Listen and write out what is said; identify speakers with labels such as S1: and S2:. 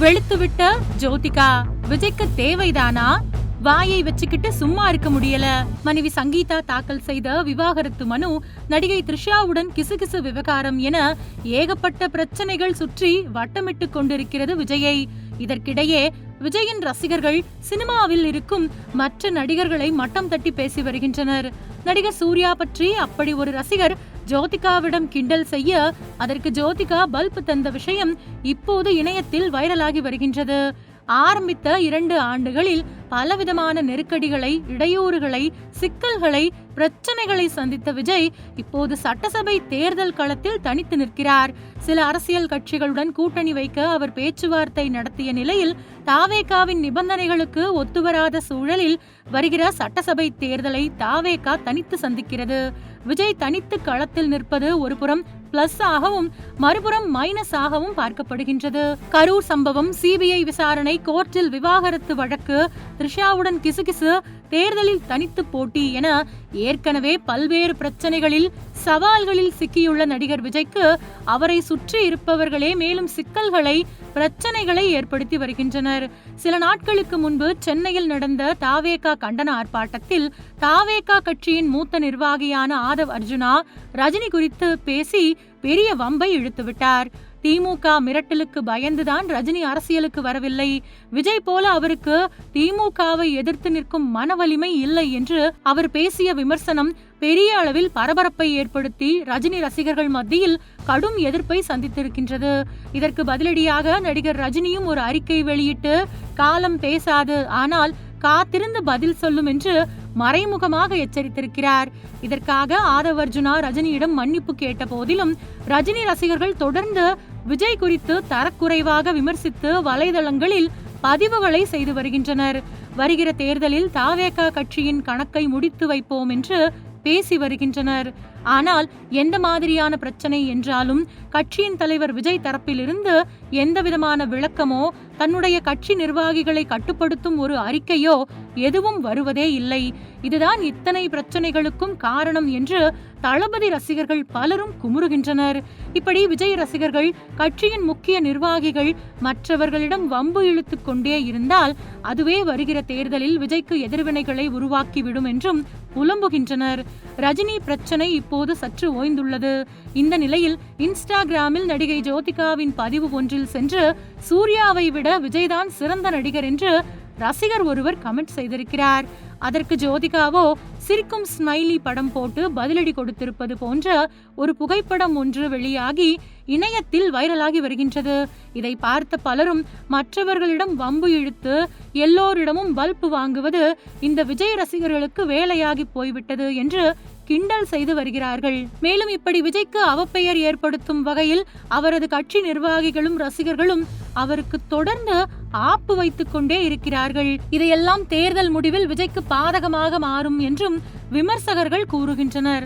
S1: வெளுத்துவிட்ட ஜோதிகா, விஜய்க்கு தேவைதானா? வாயை வச்சுக்கிட்டு சும்மா இருக்க முடியல. மனைவி சங்கீதா தாக்கல் செய்த விவாகரத்து மனு, நடிகை த்ரிஷாவுடன் கிசுகிசு விவகாரம் என ஏகப்பட்ட பிரச்சனைகள் சுற்றி வட்டமிட்டு கொண்டிருக்கிறது விஜயை. இதற்கிடையே விஜயின் ரசிகர்கள் சினிமாவில் இருக்கும் மற்ற நடிகர்களை மட்டம் தட்டி பேசி வருகின்றனர். நடிகர் சூர்யா பற்றி அப்படி ஒரு ரசிகர் ஜோதிகாவிடம் கிண்டல் செய்ய, அதற்கு ஜோதிகா பல்ப் தந்த விஷயம் இப்போது இணையத்தில் வைரலாகி வருகின்றது. ஆரம்பித்த 2 ஆண்டுகளில் பலவிதமான நெருக்கடிகளை, இடையூறுகளை, சிக்கல்களை, பிரச்சனைகளை சந்தித்த விஜய் இப்போது சட்டசபை தேர்தல் களத்தில் தனித்து நிற்கிறார். சில அரசியல் கட்சிகளுடன் கூட்டணி வைக்க அவர் பேச்சுவார்த்தை நடத்திய நிலையில் தாவேகாவின் நிபந்தனைகளுக்கு ஒத்துவராத சூழலில் வருகிற சட்டசபை தேர்தலை தாவேகா தனித்து சந்திக்கிறது. விஜய் தனித்து களத்தில் நிற்பது ஒரு புறம் பிளஸ் ஆகவும் மறுபுறம் மைனஸ் ஆகவும் பார்க்கப்படுகின்றது. கரூர் சம்பவம், சிபிஐ விசாரணை, கோர்ட்டில் விவாகரத்து வழக்கு, த்ரிஷாவுடன் கிசுகிசு, தேர்தலில் தனித்து போட்டி என ஏற்கனவே பல்வேறு பிரச்சனைகளில், சவால்களில் சிக்கியுள்ள நடிகர் விஜய்க்கு அவரை சுற்றி இருப்பவர்களே மேலும் சிக்கல்களை, பிரச்சனைகளை ஏற்படுத்தி வருகின்றனர். சில நாட்களுக்கு முன்பு சென்னையில் நடந்த தாவேகா கண்டன ஆர்ப்பாட்டத்தில் தாவேகா கட்சியின் மூத்த நிர்வாகியான ஆதவ் அர்ஜுனா ரஜினி குறித்து பேசி பெரிய வம்பை இழுத்துவிட்டார். திமுக மிரட்டலுக்கு பயந்துதான் ரஜினி அரசியலுக்கு வரவில்லை, விஜய் போல அவருக்கு திமுகவை எதிர்த்து நிற்கும் மன வலிமை இல்லை என்று அவர் பேசிய விமர்சனம் பெரிய அளவில் பரபரப்பை ஏற்படுத்தி ரஜினி ரசிகர்கள் மத்தியில் கடும் எதிர்ப்பை சந்தித்திருக்கின்றது. இதற்கு பதிலடியாக நடிகர் ரஜினியும் ஒரு அறிக்கை வெளியிட்டு, காலம் பேசாது, ஆனால் காத்திருந்து பதில் சொல்லும் என்று மறைமுகமாக எச்சரித்திருக்கிறார். இதற்காக ஆதவ் அர்ஜுனா ரஜினியிடம் மன்னிப்பு கேட்ட போதிலும் ரஜினி ரசிகர்கள் தொடர்ந்து விஜய் குறித்து தரக்குறைவாக விமர்சித்து வலைதளங்களில் பதிவுகளை செய்து வருகின்றனர். வருகிற தேர்தலில் தாவேகா கட்சியின் கணக்கை முடித்து வைப்போம் என்று பேசி வருகின்றனர். ஆனால் எந்த மாதிரியான பிரச்சனை என்றாலும் கட்சியின் தலைவர் விஜய் தரப்பிலிருந்து எந்தவிதமான விளக்கமோ, தன்னுடைய கட்சி நிர்வாகிகளை கட்டுப்படுத்தும் ஒரு அறிக்கையோ எதுவும் வருவதே இல்லை. இதுதான் இத்தனை பிரச்சனைகளுக்கும் காரணம் என்று தளபதி ரசிகர்கள் பலரும் குமுறுகின்றனர். இப்படி விஜய் ரசிகர்கள் கட்சியின் முக்கிய நிர்வாகிகள் மற்றவர்களிடம் வம்பு இழுத்து கொண்டே இருந்தால் அதுவே வருகிற தேர்தலில் விஜய்க்கு எதிர்வினைகளை உருவாக்கிவிடும் என்றும் புலம்புகின்றனர். ரஜினி பிரச்சனை இப்போது சற்று ஓய்ந்துள்ளது. இந்த நிலையில் இன்ஸ்டாகிராமில் நடிகை ஜோதிகாவின் பதிவு ஒன்றில் சென்று சூர்யாவை விட விஜய்தான் சிறந்த நடிகர் என்று ரசிகர் ஒருவர் கமெண்ட் செய்திருக்கிறார். அதற்கு ஜோதிகாவோ சிரிக்கும் ஸ்மைலி படம் போட்டு பதிலடி கொடுத்திருப்பது போன்ற ஒரு புகைப்படம் ஒன்று வெளியாகி இணையத்தில் வைரலாகி வருகின்றது. இதை பார்த்த பலரும் மற்றவர்களிடம் வம்பு இழுத்து எல்லோரிடமும் பல்ப் வாங்குவது இந்த விஜய் ரசிகர்களுக்கு வேலையாகி போய்விட்டது என்று கிண்டல் செய்து வருகிறார்கள். மேலும் இப்படி விஜய்க்கு அவப்பெயர் ஏற்படுத்தும் வகையில் அவரது கட்சி நிர்வாகிகளும் ரசிகர்களும் அவருக்கு தொடர்ந்து ஆப்பு வைத்துக் கொண்டே இருக்கிறார்கள். இதையெல்லாம் தேர்தல் முடிவில் விஜய்க்கு பாதகமாக மாறும் என்றும் விமர்சகர்கள் கூறுகின்றனர்.